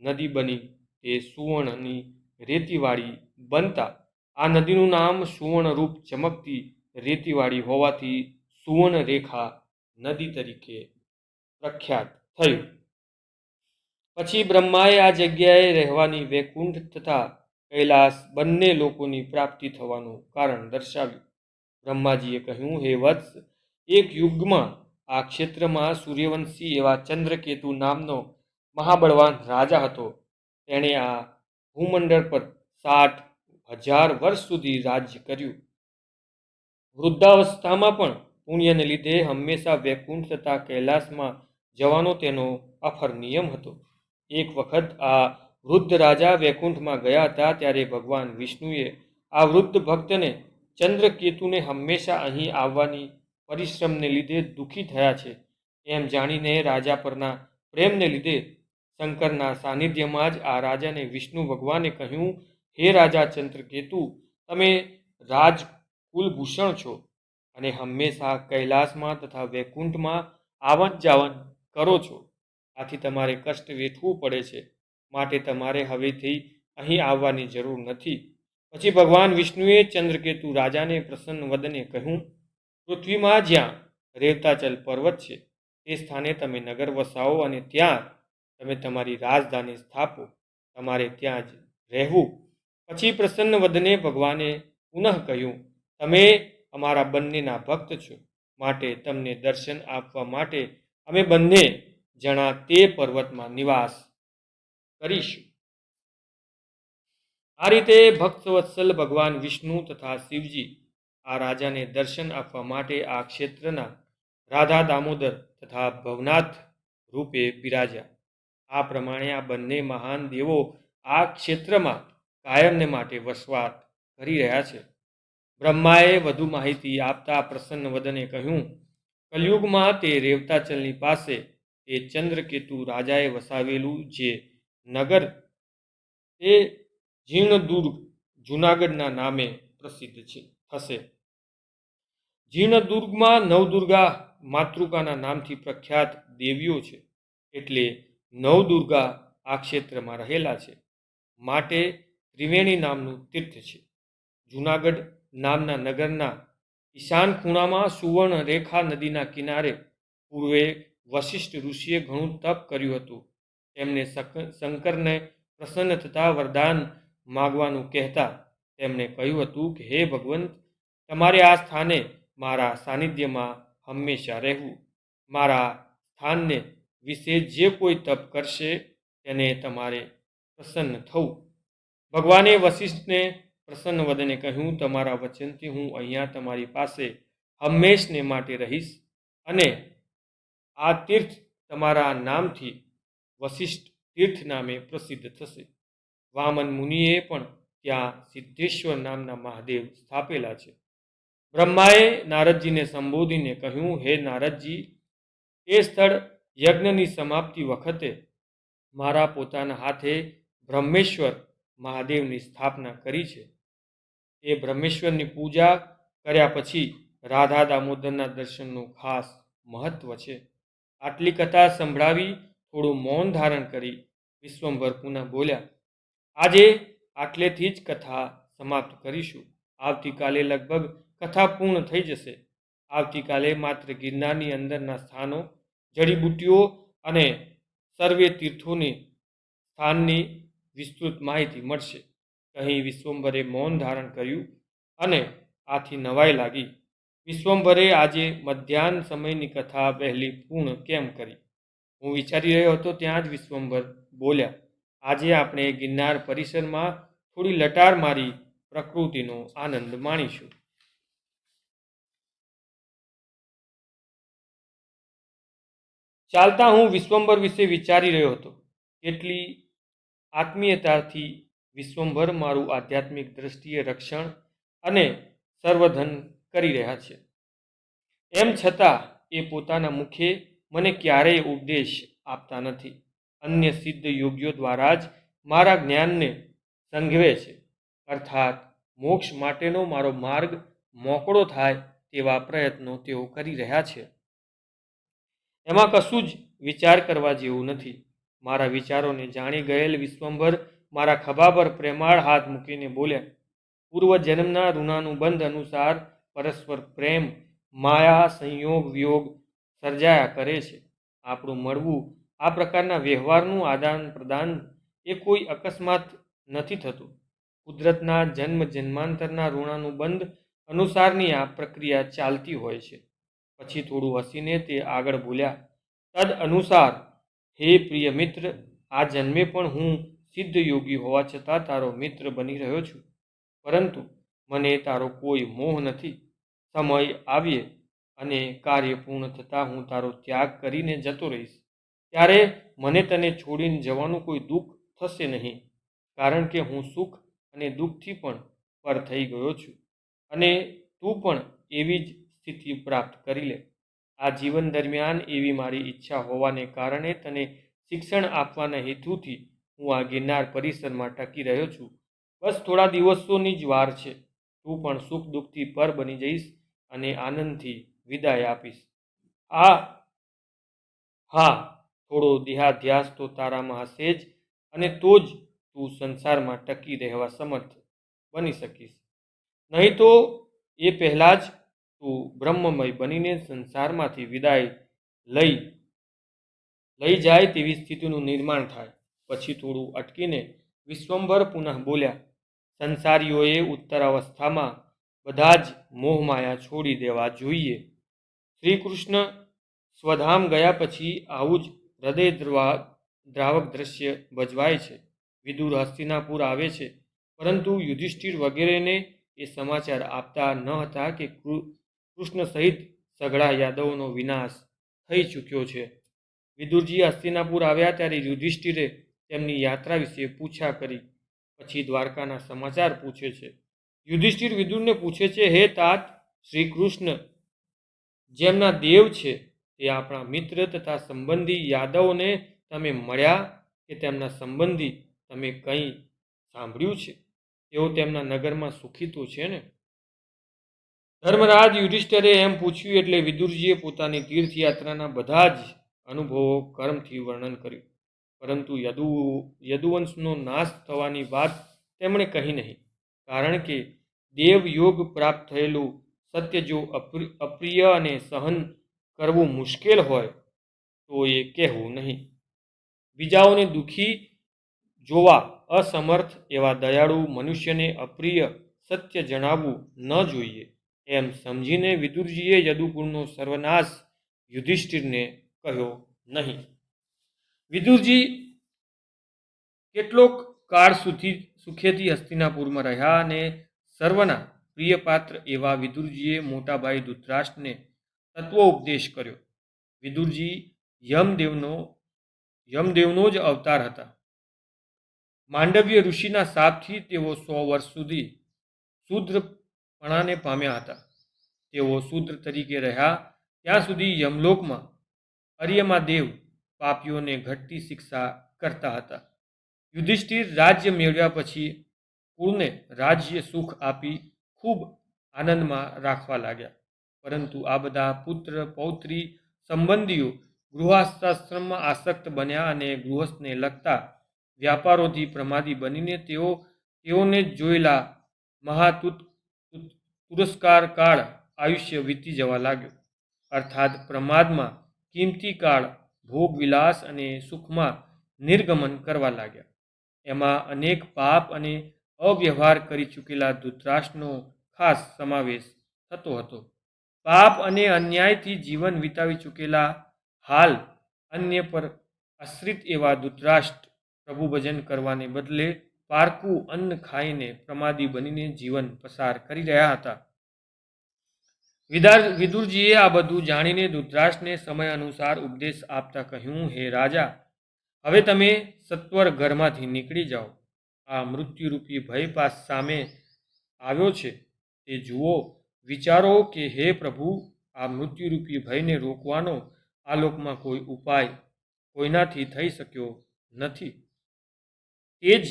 નદી બની તે સુવર્ણની રેતીવાળી બનતા આ નદીનું નામ સુવર્ણરૂપ ચમકતી રેતીવાળી હોવાથી સુવર્ણરેખા નદી તરીકે પ્રખ્યાત થયું. પછી બ્રહ્માએ આ જગ્યાએ રહેવાની વૈકુંઠ તથા કૈલાસ બંને લોકોની પ્રાપ્તિ થવાનું કારણ દર્શાવ્યું. બ્રહ્માજીએ કહ્યું, હે વત્સ, એક યુગમાં આ ક્ષેત્રમાં સૂર્યવંશી એવા ચંદ્રકેતુ નામનો મહાબળવાન રાજા હતો. તેણે આ ભૂમંડળ પર 60,000 વર્ષ સુધી રાજ્ય કર્યું. વૃદ્ધાવસ્થામાં પણ પુણ્યને લીધે હંમેશા વૈકુંઠ તથા કૈલાસમાં જવાનો તેનો અફર નિયમ હતો. એક વખત આ વૃદ્ધ રાજા વૈકુંઠમાં ગયા હતા ત્યારે ભગવાન વિષ્ણુએ આ વૃદ્ધ ભક્તને ચંદ્રકેતુને હંમેશા અહીં આવવાની પરિશ્રમને લીધે દુઃખી થયા છે એમ જાણીને રાજા પરના પ્રેમને લીધે શંકરના સાનિધ્યમાં જ આ રાજાને વિષ્ણુ ભગવાને કહ્યું, હે રાજા ચંદ્રકેતુ, તમે રાજકુલભૂષણ છો અને હંમેશા કૈલાસમાં તથા વૈકુંઠમાં આવન જાવન કરો છો. આથી તમારે કષ્ટ વેઠવું પડે છે. માટે તમારે હવેથી અહીં આવવાની જરૂર નથી. પછી ભગવાન વિષ્ણુએ ચંદ્રકેતુ રાજાને પ્રસન્ન વદને કહ્યું, પૃથ્વીમાં જ્યાં રેવતાચલ પર્વત છે તે સ્થાને તમે નગર વસાવો અને ત્યાં તમે તમારી રાજધાની સ્થાપો. તમારે ત્યાં જ રહેવું. પછી પ્રસન્ન વદને ભગવાને પુનઃ કહ્યું, તમે અમારા બંનેના ભક્ત છો, માટે તમને દર્શન આપવા માટે અમે બંને જણા તે પર્વતમાં નિવાસ કરીશું. આ રીતે ભક્તવત્સલ ભગવાન વિષ્ણુ તથા શિવજી આ રાજાને દર્શન આપવા માટે આ ક્ષેત્રના રાધા દામોદર તથા ભવનાથ રૂપે બિરાજ્યા. આ પ્રમાણે આ બંને મહાન દેવો આ ક્ષેત્રમાં કાયમને માટે વસવાટ કરી રહ્યા છે. બ્રહ્માએ વધુ માહિતી આપતા પ્રસન્ન વદને કહ્યું, કલયુગમાં તે રેવતાચલની પાસે તે ચંદ્રકેતુ રાજાએ વસાવેલું જે નગર તે જીર્ણદુર્ગ જૂનાગઢના નામે પ્રસિદ્ધ થશે. જીર્ણદુર્ગમાં નવદુર્ગા માતૃકાના નામથી પ્રખ્યાત દેવીઓ છે. એટલે નવદુર્ગા આ ક્ષેત્રમાં રહેલા છે. માટે ત્રિવેણી નામનું તીર્થ છે. જૂનાગઢ નામના નગરના ઈશાન ખૂણામાં સુવર્ણ રેખા નદીના કિનારે પૂર્વે વશિષ્ઠ ઋષિએ ઘણું તપ કર્યું હતું. તેમને શંકરને પ્રસન્ન થતા વરદાન માગવાનું કહેતા તેમણે કહ્યું હતું કે હે ભગવંત, તમારે આ સ્થાને મારા સાનિધ્યમાં હંમેશા રહેવું. મારા સ્થાનને વિશે જે કોઈ તપ કરશે તેને તમારે પ્રસન્ન થવું. ભગવાને વશિષ્ઠને પ્રસન્ન વદને કહ્યું, તમારા વચનથી હું અહીંયા તમારી પાસે હંમેશને માટે રહીશ અને આ તીર્થ તમારા નામથી વશિષ્ઠ તીર્થ નામે પ્રસિદ્ધ થશે. વામન મુનિએ પણ ત્યાં સિદ્ધેશ્વર નામના મહાદેવ સ્થાપેલા છે. બ્રહ્માએ નારદજીને સંબોધીને કહ્યું, હે નારદજી, તે સ્થળ યજ્ઞની સમાપ્તિ વખતે મારા પોતાના હાથે બ્રહ્મેશ્વર મહાદેવની સ્થાપના કરી છે. એ બ્રહ્મેશ્વરની પૂજા કર્યા પછી રાધા દામોદરના દર્શનનું ખાસ મહત્વ છે. આટલી કથા સંભળાવી થોડું મૌન ધારણ કરી વિશ્વંભર પુનઃ બોલ્યા, આજે આટલેથી જ કથા સમાપ્ત કરીશું. આવતીકાલે લગભગ કથા પૂર્ણ થઈ જશે. આવતીકાલે માત્ર ગિરનારની અંદરના સ્થાનો, જડીબુટ્ટીઓ અને સર્વે તીર્થોની સ્થાનની વિસ્તૃત માહિતી મળશે. કહી વિશ્વંભરે મૌન ધારણ કર્યું અને આથી નવાઈ લાગી. વિશ્વંભરે આજે મધ્યાહન સમયની કથા વહેલી પૂર્ણ કેમ કરી? હું વિચારી રહ્યો હતો ત્યાં જ વિશ્વંભર બોલ્યા, આજે આપણે ગિરનાર પરિસરમાં થોડી લટાર મારી પ્રકૃતિનો આનંદ માણીશું. ચાલતા હું વિશ્વંભર વિશે વિચારી રહ્યો હતો. કેટલી આત્મીયતાથી વિશ્વંભર મારું આધ્યાત્મિક દ્રષ્ટિએ રક્ષણ અને સર્વધન કરી રહ્યા છે. એમ છતાં એ પોતાના મુખે મને ક્યારેય ઉપદેશ આપતા નથી. અન્ય સિદ્ધ યોગીઓ દ્વારા જ મારા જ્ઞાનને સંઘવે છે. અર્થાત મોક્ષ માટેનો મારો માર્ગ મોકળો થાય તેવા પ્રયત્નો તેઓ કરી રહ્યા છે. એમાં કશું જ વિચાર કરવા જેવું નથી. મારા વિચારોને જાણી ગયેલ વિશ્વંભર મારા ખભા પર પ્રેમાળ હાથ મૂકીને બોલ્યા, પૂર્વ જન્મના ઋણાનુબંધ અનુસાર પરસ્પર પ્રેમ, માયા, સંયોગ, વિયોગ સર્જાયા કરે છે. આપણું મળવું, આ પ્રકારના વ્યવહારનું આદાન પ્રદાન એ કોઈ અકસ્માત નથી થતું. કુદરતના જન્મ જન્માંતરના ઋણાનુબંધ અનુસારની આ પ્રક્રિયા ચાલતી હોય છે. પછી થોડું હસીને તે આગળ બોલ્યા, તદ અનુસાર હે પ્રિય મિત્ર, આ જન્મે પણ હું સિદ્ધ યોગી હોવા છતાં તારો મિત્ર બની રહ્યો છું. પરંતુ મને તારો કોઈ મોહ નથી. સમય આવ્યે અને કાર્ય પૂર્ણ થતાં હું તારો ત્યાગ કરીને જતો રહીશ. ત્યારે મને તને છોડીને જવાનું કોઈ દુઃખ થશે નહીં, કારણ કે હું સુખ અને દુઃખથી પણ પર થઈ ગયો છું અને તું પણ એવી જ સ્થિતિ પ્રાપ્ત કરી લે. આ જીવન દરમિયાન એવી મારી ઈચ્છા હોવાને કારણે તને શિક્ષણ આપવાના હેતુથી હું આ ગિરનાર પરિસરમાં ટકી રહ્યો છું. બસ થોડા દિવસોની જ વાર છે. તું પણ સુખ દુઃખથી પર બની જઈશ અને આનંદથી વિદાય આપીશ. હા, થોડો દેહાધ્યાસ તો તારામાં હશે જ, અને તો જ તું સંસારમાં ટકી રહેવા સમર્થ બની શકીશ. નહીં તો એ પહેલાં જ તું બ્રહ્મમય બનીને સંસારમાંથી વિદાય લઈ જાય તેવી સ્થિતિનું નિર્માણ થાય. પછી થોડું અટકીને વિશ્વંભર પુનઃ બોલ્યા, સંસારીઓએ ઉત્તરાવસ્થામાં બધા જ મોહમાયા છોડી દેવા જોઈએ. શ્રી કૃષ્ણ સ્વધામ ગયા પછી આવું જ હૃદય દ્રાવક દ્રશ્ય ભજવાય છે. વિદુર હસ્તિનાપુર આવે છે પરંતુ યુધિષ્ઠિર વગેરેને એ સમાચાર આપતા ન હતા કે કૃષ્ણ સહિત સઘળા યાદવોનો વિનાશ થઈ ચૂક્યો છે. વિદુરજી હસ્તિનાપુર આવ્યા ત્યારે યુધિષ્ઠિરે તેમની યાત્રા વિશે પૂછા કરી. પછી દ્વારકાના સમાચાર પૂછે છે. યુધિષ્ઠિર વિદુરને પૂછે છે, હે તાત, શ્રી કૃષ્ણ જેમના દેવ છે તે આપણા મિત્ર તથા સંબંધી યાદવોને તમે મળ્યા કે તેમના સંબંધી તમે કંઈ સાંભળ્યું છે? તેઓ તેમના નગરમાં સુખી તો છે ને? ધર્મરાજ યુધિષ્ઠિરે એમ પૂછ્યું એટલે વિદુરજીએ પોતાની તીર્થયાત્રાના બધા જ અનુભવો કર્મથી વર્ણન કર્યું. પરંતુ યદુવંશનો નાશ થવાની વાત તેમણે કહી નહીં, કારણ કે દેવયોગ પ્રાપ્ત થયેલું સત્ય જો અપ્રિય અને સહન કરવું મુશ્કેલ હોય તો એ કહેવું નહીં. બીજાઓને દુઃખી જોવા અસમર્થ એવા દયાળુ મનુષ્યને અપ્રિય સત્ય જણાવવું ન જોઈએ, એમ સમજીને વિદુરજીએ યદુકુળનો સર્વનાશ યુધિષ્ઠિરને કહ્યો નહીં. વિદુરજી કેટલોક કાળ સુધી સુખેથી હસ્તિનાપુરમાં રહ્યા અને સર્વના પ્રિયપાત્ર એવા વિદુરજીએ મોટાભાઈ ધૃતરાષ્ટ્રને તત્વોપદેશ કર્યો. વિદુરજી યમદેવનો જ અવતાર હતા. માંડવ્ય ઋષિના શાપથી તેઓ 100 વર્ષ સુધી શૂદ્રપણાને પામ્યા હતા. તેઓ શૂદ્ર તરીકે રહ્યા ત્યાં સુધી યમલોકમાં અર્યમાદેવ પાપીઓને ઘટતી શિક્ષા કરતા હતા. યુધિષ્ઠિર રાજ્ય મેળવ્યા પછી કુળને રાજ્ય સુખ આપી ખૂબ આનંદમાં રાખવા લાગ્યા. પરંતુ આ બધા પુત્ર પૌત્રી સંબંધીઓ ગૃહસ્થાશ્રમમાં આસક્ત બન્યા અને ગૃહસ્થને લગતા વ્યાપારોથી પ્રમાદી બનીને તેઓને જોયેલા તુરસ્કાર કાળ આયુષ્ય વીતી જવા લાગ્યો. અર્થાત પ્રમાદમાં કિંમતી કાળ ભોગ વિલાસ અને સુખમાં નિર્ગમન કરવા લાગ્યા. એમાં અનેક પાપ અને અવ્યવહાર કરી ચૂકેલા ધૃતરાષ્ટ્રનો ખાસ સમાવેશ થતો હતો. પાપ અને અન્યાયથી જીવન વિતાવી ચૂકેલા હાલ અન્ય પર આશ્રિત એવા ધૃતરાષ્ટ્ર પ્રભુ ભજન કરવાને બદલે પારકું અન્ન ખાઈને પ્રમાદી બનીને જીવન પસાર કરી રહ્યા હતા. વિદુરજીએ આ બધું જાણીને ધૃતરાષ્ટ્રને સમય અનુસાર ઉપદેશ આપતા કહ્યું, હે રાજા, હવે તમે સત્વર ઘરમાંથી નીકળી જાઓ. આ મૃત્યુરૂપી ભય પાસ સામે આવ્યો છે તે જુઓ. વિચારો કે હે પ્રભુ, આ મૃત્યુરૂપી ભયને રોકવાનો આ લોકમાં કોઈ ઉપાય કોઈનાથી થઈ શક્યો નથી. તે જ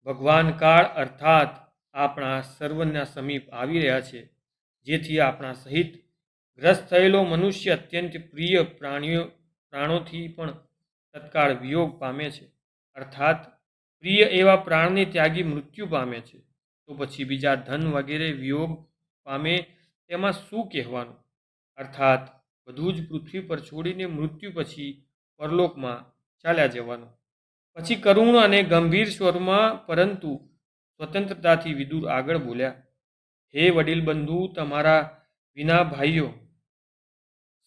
ભગવાન કાળ અર્થાત આપણા સર્વના સમીપ આવી રહ્યા છે, જેથી આપણા સહિત ગ્રસ્ત થયેલો મનુષ્ય અત્યંત પ્રિય પ્રાણોથી પણ તત્કાળ વિયોગ પામે છે. અર્થાત પ્રિય એવા પ્રાણને ત્યાગી મૃત્યુ પામે છે. તો પછી બીજા ધન વગેરે વિયોગ પામે તેમાં શું કહેવાનું? અર્થાત બધું જ પૃથ્વી પર છોડીને મૃત્યુ પછી પરલોકમાં ચાલ્યા જવાનું. પછી કરુણ અને ગંભીર સ્વરમાં પરંતુ સ્વતંત્રતાથી વિદુર આગળ બોલ્યા, હે વડીલ બંધુ, તમારા વિના ભાઈઓ,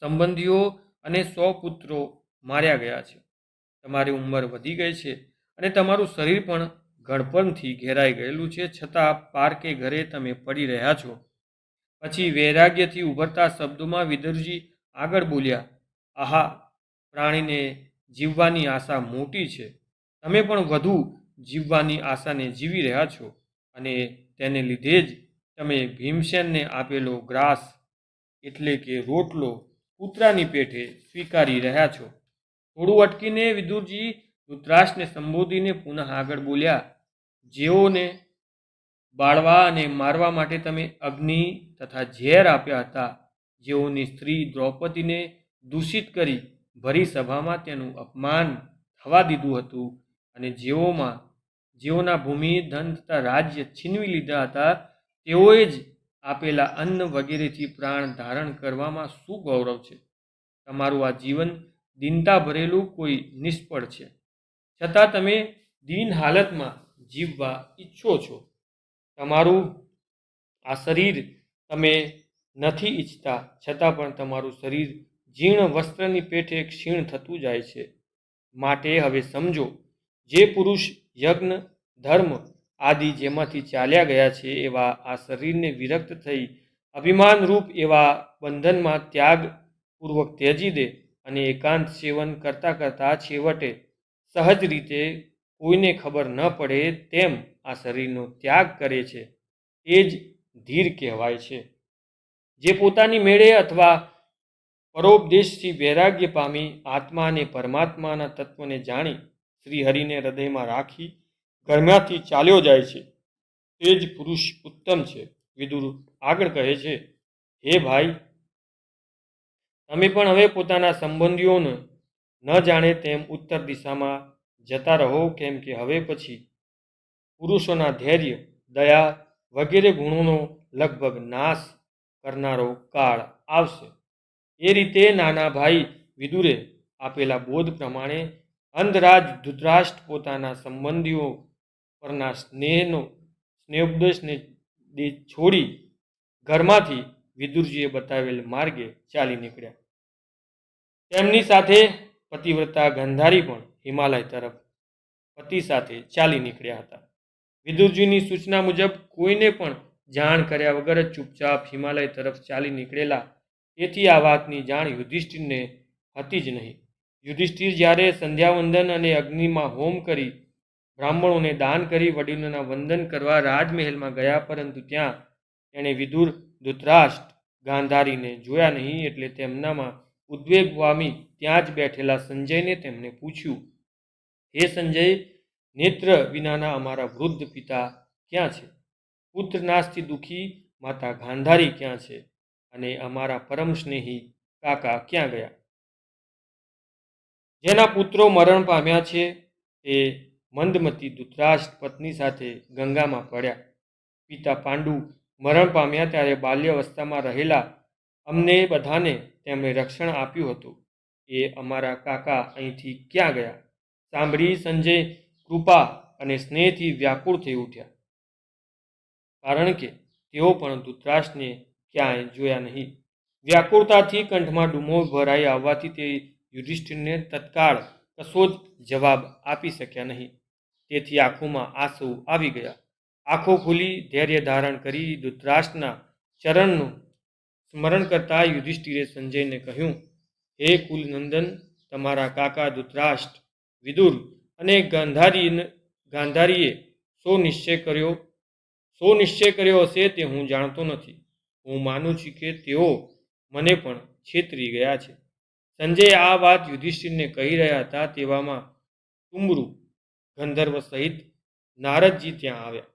સંબંધીઓ અને 100 પુત્રો માર્યા ગયા છે. તમારી ઉંમર વધી ગઈ છે અને તમારું શરીર પણ ગળપણથી ઘેરાઈ ગયેલું છે, છતાં પારકે ઘરે તમે પડી રહ્યા છો. પછી વૈરાગ્યથી ઉભરતા શબ્દોમાં વિદુરજી આગળ બોલ્યા, આહા, પ્રાણીને જીવવાની આશા મોટી છે. તમે પણ વધુ જીવવાની આશાને જીવી રહ્યા છો અને તેને લીધે જ તમે ભીમસેનને આપેલો ગ્રાસ એટલે કે રોટલો કૂતરાની પેઠે સ્વીકારી રહ્યા છો. થોડું અટકીને વિદુરજી ધૃતરાષ્ટ્રને સંબોધીને પુનઃ આગળ બોલ્યા, જેઓને બાળવા અને મારવા માટે તમે અગ્નિ તથા ઝેર આપ્યા હતા, જેઓની સ્ત્રી દ્રૌપદીને દૂષિત કરી ભરી સભામાં તેનું અપમાન થવા દીધું હતું, અને જેઓના ભૂમિ ધન તથા રાજ્ય છીનવી લીધા હતા, તેઓએ જ આપેલા અન્ન વગેરેથી પ્રાણ ધારણ કરવામાં શું ગૌરવ છે? તમારું આ જીવન દીનતા ભરેલું કોઈ નિષ્ફળ છે, છતાં તમે દીન હાલતમાં જીવવા ઈચ્છો છો. તમારું આ શરીર તમે નથી ઈચ્છતા, છતાં પણ તમારું શરીર જીર્ણ વસ્ત્રની પેઠે ક્ષીણ થતું જાય છે. માટે હવે સમજો, જે પુરુષ યજ્ઞ, ધર્મ આદિ જેમાંથી ચાલ્યા ગયા છે એવા આ શરીરને વિરક્ત થઈ અભિમાનરૂપ એવા બંધનમાં ત્યાગપૂર્વક ત્યજી દે અને એકાંત સેવન કરતાં કરતાં છેવટે સહજ રીતે કોઈને ખબર ન પડે તેમ આ શરીરનો ત્યાગ કરે છે એ જ ધીર કહેવાય છે. જે પોતાની મેળે અથવા પરોપદેશથી વૈરાગ્ય પામી આત્મા અને પરમાત્માના તત્વને જાણી શ્રીહરિને હૃદયમાં રાખી ઘરમાંથી ચાલ્યો જાય છે તે જ પુરુષ ઉત્તમ છે. વિદુર આગળ કહે છે, હે ભાઈ, તમે પણ હવે પોતાના સંબંધીઓને ન જાણે તેમ ઉત્તર દિશામાં જતા રહો, કેમ કે હવે પછી પુરુષોના ધૈર્ય, દયા વગેરે ગુણોનો લગભગ નાશ કરનારો કાળ આવશે. એ રીતે નાના ભાઈ વિદુરે આપેલા બોધ પ્રમાણે અંધરાજ ધૃતરાષ્ટ્ર પોતાના સંબંધીઓ પરના સ્નેહોપદેશને છોડી ઘરમાંથી વિદુરજીએ બતાવેલ માર્ગે ચાલી નીકળ્યા. તેમની સાથે પતિવ્રતા ગાંધારી પણ હિમાલય તરફ પતિ સાથે ચાલી નીકળ્યા હતા. વિદુરજીની સૂચના મુજબ કોઈને પણ જાણ કર્યા વગર જ ચૂપચાપ હિમાલય તરફ ચાલી નીકળેલા. તેથી આ વાતની જાણ યુધિષ્ઠિરને હતી જ નહીં. યુધિષ્ઠિર જ્યારે સંધ્યાવંદન અને અગ્નિમાં હોમ કરી, બ્રાહ્મણોને દાન કરી, વડીલોના વંદન કરવા રાજમહેલમાં ગયા, પરંતુ ત્યાં એણે વિદુર, ધૃતરાષ્ટ્ર, ગાંધારીને જોયા નહીં. એટલે તેમનામાં ઉદ્વેગ પામી ત્યાં જ બેઠેલા સંજયને તેમને પૂછ્યું, હે સંજય, નેત્ર વિનાના અમારા વૃદ્ધ પિતા ક્યાં છે? પુત્ર નાશથી દુઃખી માતા ગાંધારી ક્યાં છે? અને અમારા પરમ સ્નેહી કાકા ક્યાં ગયા? જેના પુત્રો મરણ પામ્યા છે તે મંદમતી ધૃતરાષ્ટ્ર પત્ની સાથે ગંગામાં પડ્યા. પિતા પાંડુ મરણ પામ્યા ત્યારે બાલ્યાવસ્થામાં રહેલા અમને બધાને તેમણે રક્ષણ આપ્યું હતું. એ અમારા કાકા અહીંથી ક્યાં ગયા? સાંભળી સંજય કૃપા અને સ્નેહથી વ્યાકુળ થઈ ઉઠ્યા, કારણ કે તેઓ પણ ધૃતરાષ્ટ્રને ક્યાંય જોયા નહીં. વ્યાકુળતાથી કંઠમાં ડૂમો ભરાઈ આવવાથી તે યુધિષ્ઠિરને તત્કાળ કશો જ જવાબ આપી શક્યા નહીં. તેથી આંખોમાં આંસુ આવી ગયા. આંખો ખુલી ધૈર્ય ધારણ કરી ધૃતરાષ્ટ્રના ચરણનું સ્મરણ કરતા યુધિષ્ઠિરે સંજયને કહ્યું, હે કુલનંદન, તમારા કાકા ધૃતરાષ્ટ્ર, વિદુર અને ગાંધારીએ શો નિશ્ચય કર્યો હશે તે હું જાણતો નથી. હું માનું છું કે તેઓ મને પણ છેતરી ગયા છે. સંજય આ વાત યુધિષ્ઠિરને કહી રહ્યા હતા તેવામાં ટુમરુ ગંધર્વ સહિત નારદજી ત્યાં આવ્યા.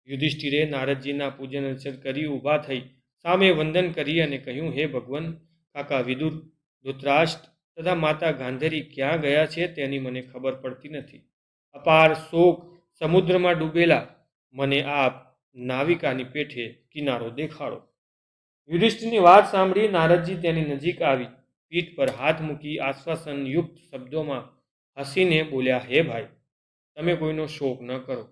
યુધિષ્ઠિરે નારદજીના પૂજન અર્ચન કરી ઊભા થઈ સામે વંદન કરી અને કહ્યું, હે ભગવાન, કાકા વિદુર, ધૃતરાષ્ટ્ર તથા માતા ગાંધારી ક્યાં ગયા છે તેની મને ખબર પડતી નથી. અપાર શોક સમુદ્રમાં ડૂબેલા મને આપ નાવિકાની પેઠે કિનારો દેખાડો. યુધિષ્ઠિરની વાત સાંભળી નારદજી તેની નજીક આવી પીઠ પર હાથ મૂકી આશ્વાસનયુક્ત શબ્દોમાં હસીને બોલ્યા, હે ભાઈ, તમે કોઈનો શોક ન કરો,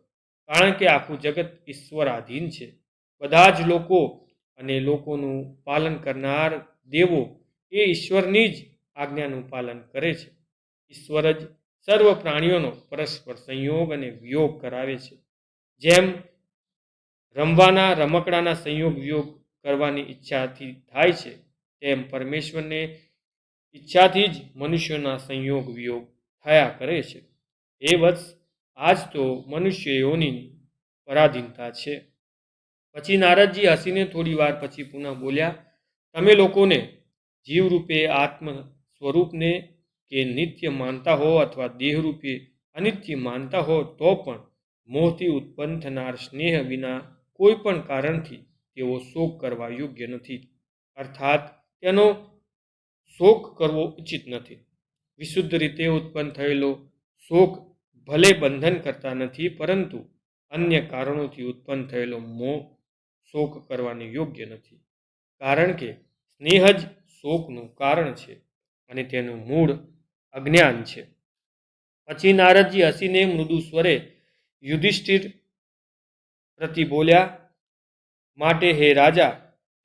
કારણ કે આખું જગત ઈશ્વરાધીન છે. બધા જ લોકો અને લોકોનું પાલન કરનાર દેવો એ ઈશ્વરની જ આજ્ઞાનું પાલન કરે છે. ઈશ્વર જ સર્વ પ્રાણીઓનો પરસ્પર સંયોગ અને વિયોગ કરાવે છે. જેમ રમવાના રમકડાના સંયોગ વિયોગ કરવાની ઈચ્છાથી થાય છે, તેમ પરમેશ્વરને ઈચ્છાથી જ મનુષ્યોના સંયોગ વિયોગ થયા કરે છે. હે વત્સ, આજ તો મનુષ્યોની પરાધીનતા છે. પછી નારદજી હસીને થોડી વાર પછી પુનઃ બોલ્યા, તમે લોકોને જીવરૂપે આત્મ સ્વરૂપને કે નિત્ય માનતા હો અથવા દેહરૂપે અનિત્ય માનતા હો તો પણ મોહથી ઉત્પન્ન થનાર સ્નેહ વિના કોઈ પણ કારણથી તેઓ શોક કરવા યોગ્ય નથી. અર્થાત તેનો શોક કરવો ઉચિત નથી. વિશુદ્ધ રીતે ઉત્પન્ન થયેલો શોક ભલે બંધન કરતા નથી, પરંતુ અન્ય કારણોથી ઉત્પન્ન થયેલો મોહ શોક કરવાની યોગ્ય નથી. કારણ કે સ્નેહ જ શોકનું કારણ છે અને તેનું મૂળ અજ્ઞાન છે. પછી નારદજી હસીને મૃદુ સ્વરે યુધિષ્ઠિર પ્રતિ બોલ્યા, માટે હે રાજા,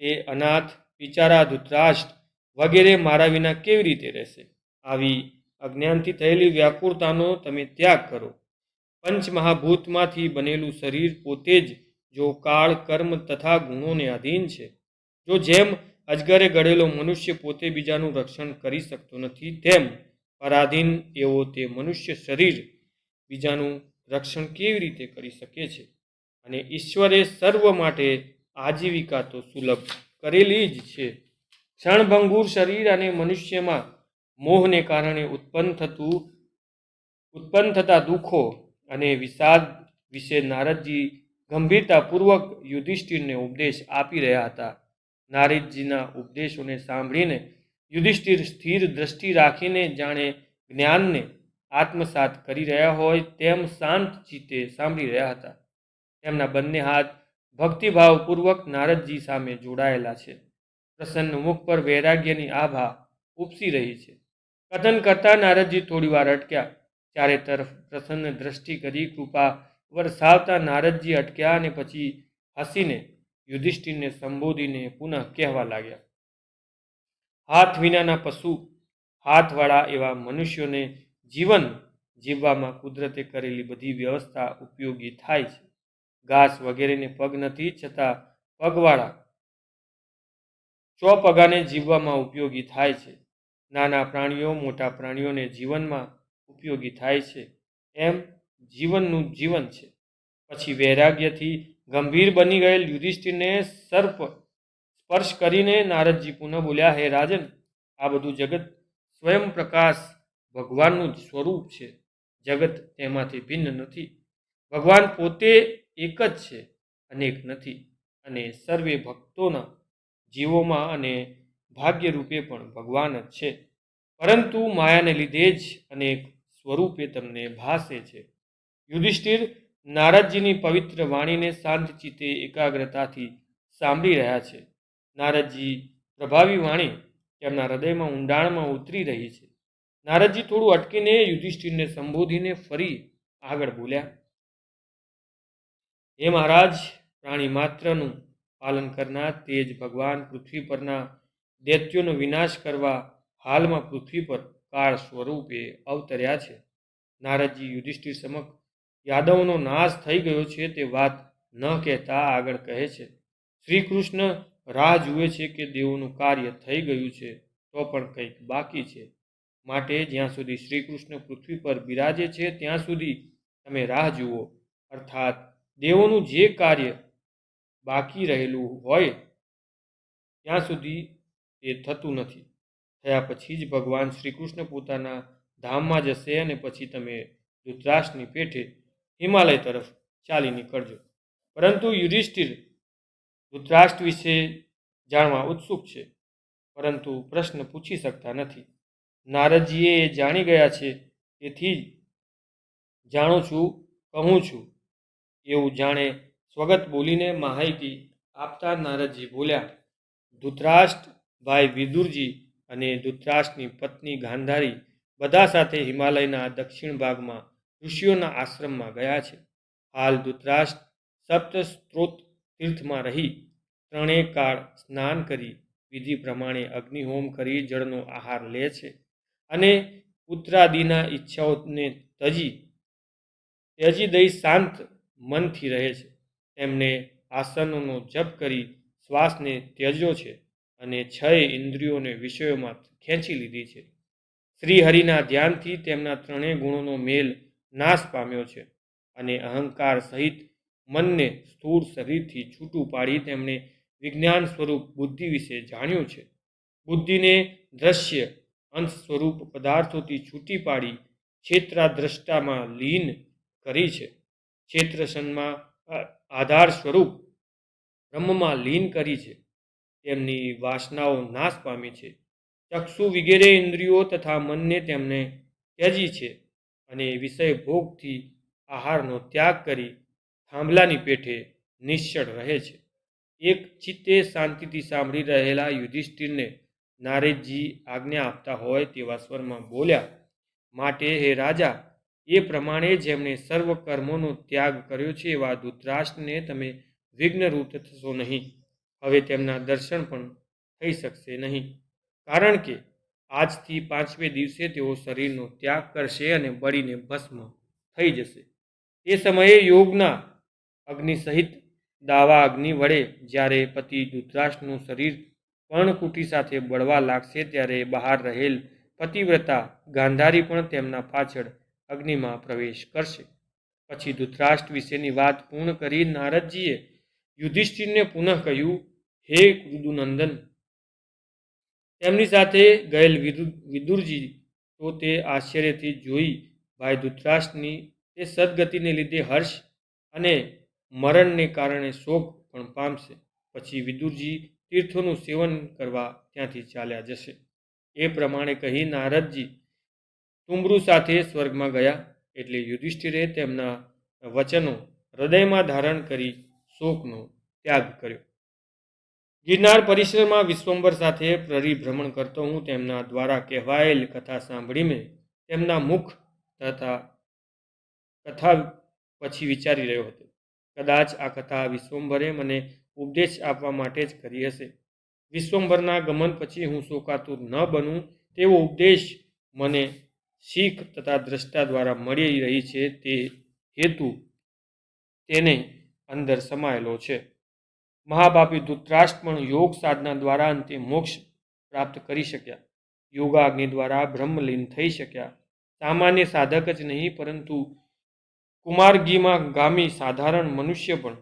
એ અનાથ બિચારા ધૃતરાષ્ટ્ર વગેરે મારા વિના કેવી રીતે રહેશે? આવી અજ્ઞાનથી થયેલી વ્યાકુળતાનો તમે ત્યાગ કરો. પંચમહાભૂતમાંથી બનેલું શરીર પોતે જ જો કાળ, કર્મ તથા ગુણોને આધીન છે, જો જેમ અજગરે ગળેલો મનુષ્ય પોતે બીજાનું રક્ષણ કરી શકતો નથી, તેમ પરાધીન એવો તે મનુષ્ય શરીર બીજાનું રક્ષણ કેવી રીતે કરી શકે છે? અને ઈશ્વરે સર્વ માટે આજીવિકા તો સુલભ કરેલી જ છે. ક્ષણભંગુર શરીર અને મનુષ્યમાં મોહને કારણે ઉત્પન્ન થતા દુઃખો અને વિષાદ વિશે નારદજી ગંભીરતાપૂર્વક યુધિષ્ઠિરને ઉપદેશ આપી રહ્યા હતા. નારદજીના ઉપદેશોને સાંભળીને યુધિષ્ઠિર સ્થિર દ્રષ્ટિ રાખીને જાણે જ્ઞાનને આત્મસાત કરી રહ્યા હોય તેમ શાંત ચિત્તે સાંભળી રહ્યા હતા. તેમના બંને હાથ ભક્તિભાવપૂર્વક નારદજી સામે જોડાયેલા છે. પ્રસન્ન મુખ પર વૈરાગ્યની આભા ઉપસી રહી છે. કથન કરતા નારદજી થોડી વાર અટક્યા. ચારે તરફ પ્રસન્ન દ્રષ્ટિ કરી કૃપા વરસાવતા નારદજી અટક્યા અને પછી હસીને યુધિષ્ઠિરને સંબોધીને પુનઃ કહેવા લાગ્યા. હાથ વિનાના પશુ, હાથવાળા એવા મનુષ્યોને જીવન જીવવામાં કુદરતે કરેલી બધી વ્યવસ્થા ઉપયોગી થાય છે. ઘાસ વગેરેને પગ નથી, છતાં પગવાળા ચોપગાને જીવવામાં ઉપયોગી થાય છે. નાના પ્રાણીઓ મોટા પ્રાણીઓને જીવનમાં ઉપયોગી થાય છે. એમ જીવનનું જીવન છે. પછી વૈરાગ્યથી ગંભીર બની ગયેલ યુધિષ્ઠિરને સર્પ સ્પર્શ કરીને નારદજી પુનઃ બોલ્યા, હે રાજન, આ બધું જગત સ્વયં પ્રકાશ ભગવાનનું જ સ્વરૂપ છે. જગત તેમાંથી ભિન્ન નથી. ભગવાન પોતે એક જ છે, અનેક નથી. અને સર્વે ભક્તોના જીવોમાં અને ભાગ્યરૂપે પણ ભગવાન જ છે, પરંતુ માયાને લીધે જ અનેક સ્વરૂપે તમને ભાસે છે. યુધિષ્ઠિર નારદજીની પવિત્ર વાણીને શાંત ચિત્તે એકાગ્રતાથી સાંભળી રહ્યા છે. નારદજી પ્રભાવી વાણી તેમના હૃદયમાં ઊંડાણમાં ઉતરી રહી છે. નારદજી થોડું અટકીને યુધિષ્ઠિરને સંબોધીને ફરી આગળ બોલ્યા, હે મહારાજ, પ્રાણી માત્રનું પાલન કરનાર તે જ ભગવાન પૃથ્વી પરના દૈત્યોનો વિનાશ કરવા હાલમાં પૃથ્વી પર કાળ સ્વરૂપે અવતર્યા છે. નારદજી યુધિષ્ઠિર સમક્ષ યાદવનો નાશ થઈ ગયો છે તે વાત ન કહેતા આગળ કહે છે, શ્રી કૃષ્ણ રાહ જુએ છે કે દેવોનું કાર્ય થઈ ગયું છે તો પણ કંઈક બાકી છે. માટે જ્યાં સુધી શ્રી કૃષ્ણ પૃથ્વી પર બિરાજે છે ત્યાં સુધી તમે રાહ જુઓ, અર્થાત દેવોનું જે કાર્ય બાકી રહેલું હોય ત્યાં સુધી તે થતું નથી. થયા પછી જ ભગવાન શ્રી કૃષ્ણ પોતાના ધામમાં જશે અને પછી તમે ધૃતરાષ્ટ્રની પેઠે હિમાલય તરફ ચાલી નીકળજો. પરંતુ યુધિષ્ઠિર ધૃતરાષ્ટ્ર વિશે જાણવા ઉત્સુક છે, પરંતુ પ્રશ્ન પૂછી શકતા નથી. નારદજીએ એ જાણી ગયા છે, તેથી જ જાણું છું, કહું છું એવું જાણે સ્વગત બોલીને માહિતી આપતા નારદજી બોલ્યા, ધૃતરાષ્ટ્ર ભાઈ વિદુરજી અને ધૃતરાષ્ટ્રની પત્ની ગાંધારી બધા સાથે હિમાલયના દક્ષિણ ભાગમાં ઋષિઓના આશ્રમમાં ગયા છે. હાલ ધૃતરાષ્ટ્ર સપ્તસ્ત્રોત તીર્થમાં રહી ત્રણેય કાળ સ્નાન કરી વિધિ પ્રમાણે અગ્નિહોમ કરી જળનો આહાર લે છે અને પુત્રાદિના ઈચ્છાઓને ત્યજી દઈ શાંત મનથી રહે છે. તેમને આસનોનો જપ કરી શ્વાસને ત્યજ્યો છે અને 6 ઇન્દ્રિયોને વિષયોમાં ખેંચી લીધી છે. શ્રી હરિના ધ્યાનથી તેમના ત્રણેય ગુણોનો મેલ નાશ પામ્યો છે અને અહંકાર સહિત મનને સ્થૂળ શરીરથી છૂટું પાડી તેમણે વિજ્ઞાન સ્વરૂપ બુદ્ધિ વિશે જાણ્યું છે. બુદ્ધિને દ્રશ્ય અંશ સ્વરૂપ પદાર્થોથી છૂટી પાડી ક્ષેત્રાદ્રષ્ટામાં લીન કરી છે. ક્ષેત્રસનમાં આધાર સ્વરૂપ બ્રહ્મમાં લીન કરી છે. તેમની વાસનાઓ નાશ પામી છે. ચક્ષુ વગેરે ઇન્દ્રિયો તથા મનને તેમને ત્યજી છે અને વિષય ભોગથી આહારનો ત્યાગ કરી થાંભલાની પેઠે નિશ્ચળ રહે છે. એક ચિત્તે શાંતિથી સાંભળી રહેલા યુધિષ્ઠિરને નારદજી આજ્ઞા આપતા હોય તેવા સ્વરમાં બોલ્યા, માટે હે રાજા, એ પ્રમાણે જેમણે સર્વ કર્મોનો ત્યાગ કર્યો છે એવા ધૃતરાષ્ટ્રને તમે વિઘ્નરૂપ થશો નહીં. હવે તેમના દર્શન પણ થઈ શકશે નહીં, કારણ કે આજથી 5મે દિવસે તેઓ શરીરનો ત્યાગ કરશે અને બળીને ભસ્મ થઈ જશે. એ સમયે યોગના અગ્નિ સહિત દાવા અગ્નિ વડે જ્યારે પતિ ધૃતરાષ્ટ્રનું શરીર પર્ણકુટી સાથે બળવા લાગશે ત્યારે બહાર રહેલ પતિવ્રતા ગાંધારી પણ તેમના પાછળ અગ્નિમાં પ્રવેશ કરશે. પછી ધૃતરાષ્ટ્ર વિશેની વાત પૂર્ણ કરી નારદજીએ યુધિષ્ઠિરને પુનઃ કહ્યું, હે કૃદુનંદન, તેમની સાથે ગયેલ વિદુરજી તો તે આશ્ચર્યથી જોઈ ભાઈ ધૃતરાષ્ટ્રની તે સદગતિને લીધે હર્ષ અને મરણને કારણે શોક પણ પામશે. પછી વિદુરજી તીર્થોનું સેવન કરવા ત્યાંથી ચાલ્યા જશે. એ પ્રમાણે કહી નારદજી તુંબરુ સાથે સ્વર્ગમાં ગયા. એટલે યુધિષ્ઠિરે તેમના વચનો હૃદયમાં ધારણ કરી શોકનો ત્યાગ કર્યો. ગિરનાર પરિસરમાં વિશ્વંભર સાથે પરિભ્રમણ કરતો હું તેમના દ્વારા કહેવાયેલ કથા સાંભળીને તેમના મુખ તથા કથા પછી વિચારી રહ્યો હતો. કદાચ આ કથા વિશ્વંભરે મને ઉપદેશ આપવા માટે જ કરી હશે. વિશ્વંભરના ગમન પછી હું શોકાતુર ન બનું તેવો ઉપદેશ મને શીખ તથા દ્રષ્ટા દ્વારા મળી રહી છે તે હેતુ તેને અંદર સમાયેલો છે. મહાપાપી ધૃતરાષ્ટ્ર પણ યોગ સાધના દ્વારા અંતે મોક્ષ પ્રાપ્ત કરી શક્યા. યોગાગ્નિ દ્વારા બ્રહ્મલીન થઈ શક્યા. સામાન્ય સાધક જ નહીં પરંતુ કુમારગીમાં ગામી સાધારણ મનુષ્ય પણ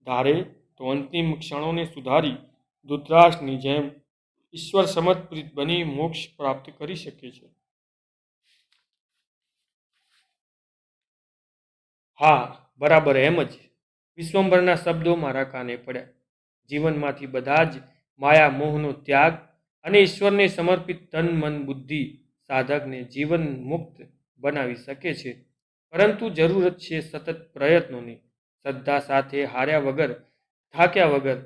ધારે તો અંતિમ ક્ષણોને સુધારી ધૃતરાષ્ટ્રની જેમ ઈશ્વર સમર્પિત બની મોક્ષ પ્રાપ્ત કરી શકે છે. હા, બરાબર એમ જ વિશ્વંભરના શબ્દો મારા કાને પડ્યા. જીવનમાંથી બધા જ માયા મોહનો ત્યાગ અને ઈશ્વરને સમર્પિત તન મન બુદ્ધિ સાધકને જીવન મુક્ત બનાવી શકે છે. પરંતુ જરૂરત છે સતત પ્રયત્નોની, શ્રદ્ધા સાથે હાર્યા વગર, થાક્યા વગર,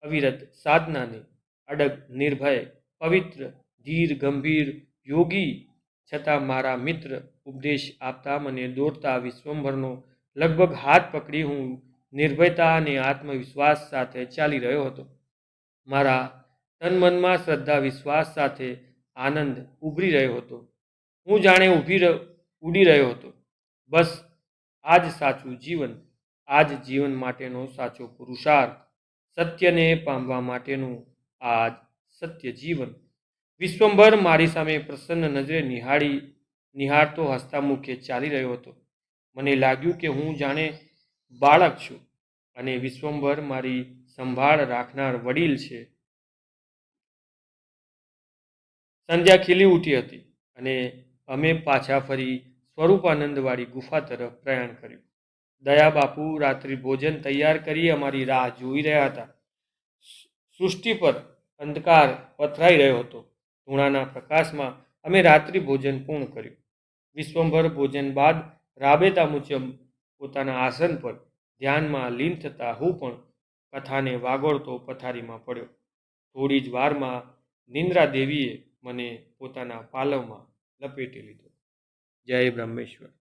અવિરત સાધનાની, અડગ, નિર્ભય, પવિત્ર, ધીર, ગંભીર, યોગી છતાં મારા મિત્ર ઉપદેશ આપતા મને દોરતા વિશ્વંભરનો લગભગ હાથ પકડી હું નિર્ભયતા અને આત્મવિશ્વાસ સાથે ચાલી રહ્યો હતો. મારા તન મનમાં શ્રદ્ધા વિશ્વાસ સાથે આનંદ ઉભરી રહ્યો હતો. હું જાણે ઉડી રહ્યો હતો. બસ આ જ સાચું જીવન, આ જ જીવન માટેનો સાચો પુરુષાર્થ, સત્યને પામવા માટેનું આ જ સત્ય જીવન. વિશ્વંભર મારી સામે પ્રસન્ન નજરે નિહાળતો હસતા મુખે ચાલી રહ્યો હતો. મને લાગ્યું કે હું જાણે બાળક છું અને વિશ્વંભર મારી સંભાળ રાખનાર વડીલ છે. સંધ્યા ખીલી ઉઠી હતી અને અમે પાછા ફરી સ્વરૂપાનંદવાળી ગુફા તરફ પ્રયાણ કર્યું. દયા બાપુ રાત્રિ ભોજન તૈયાર કરી અમારી રાહ જોઈ રહ્યા હતા. સૃષ્ટિ પર અંધકાર પથરાઈ રહ્યો હતો. ધૂણાના પ્રકાશમાં અમે રાત્રિ ભોજન પૂર્ણ કર્યું. વિશ્વંભર ભોજન બાદ રાબેતા મુજબ પોતાના આસન પર ધ્યાનમાં લીન થતા હું પણ કથાને વાગોળતો પથારીમાં પડ્યો. થોડી જ વારમાં નિંદ્રા દેવીએ મને પોતાના પાલવમાં લપેટી લીધો. જય બ્રહ્મેશ્વર.